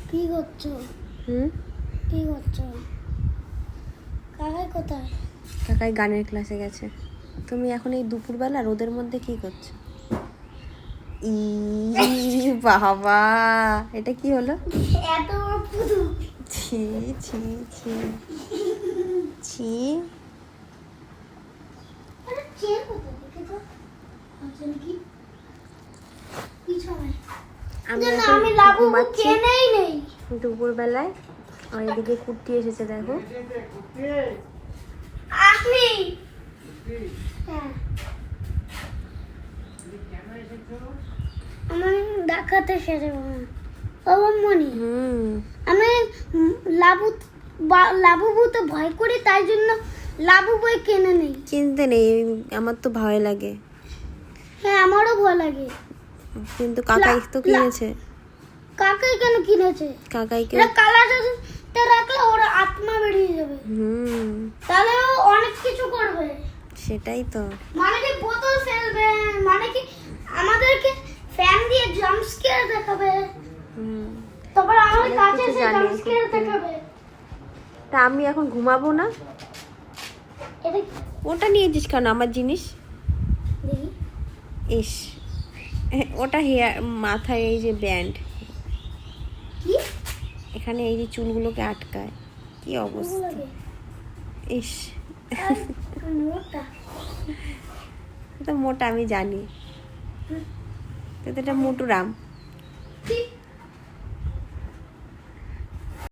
কি করছো? কি করছো? কাকাই কোথায়? কাকাই গানের ক্লাসে গেছে। তুমি এখন এই দুপুরবেলা রোদের মধ্যে কি করছো? ই বাবা, এটা কি হলো? এত বড় পুতুল। ছি ছি ছি ছি। আরে চেন কোথায়? দেখে তো। আছেন কি? পিছনে। আমি না, এখন আমি লাবু ঘুমাচ্ছি চেনেই নেই। দুপুরবেলায়। আর এদিকে কুর্তি এসেছে, দেখো। আপনি? হ্যাঁ। আমার দেখাতে সেরে মনি আমি লাবু ভূতে ভয় করি, তাই জন্য লাবু বই কিনে নেই। কিনতে নেই, আমার তো ভয় লাগে। হ্যাঁ, আমারও ভয় লাগে। কিন্তু কাকাই তো কিনেছে। কাকাই কেন কিনেছে? কাকাইকে কালারটা রাখলে ওর আত্মা বেরিয়ে যাবে। তাহলে ও অনেক কিছু করবে। সেটাই তো। মানে কি বোতল ফেলবে, মানে কি আমাদেরকে ফ্যান দিয়ে জাম্প স্কেয়ার দেখাবে। তারপর আমাদের কাছে এসে জাম্প স্কেয়ার দেখাবে। তা আমি এখন ঘুমাবো না। এটা ওটা নিয়েছিস কেন আমার জিনিস? দেখি। ইস, ওটা হেয়ার মাথায় এই যে ব্যান্ড, কি এখানে এই যে চুলগুলোকে আটকায়, কি অবস্থা। ইস, মোটা। তো মোটা আমি জানি, তো এটা মোটুরাম। ঠিক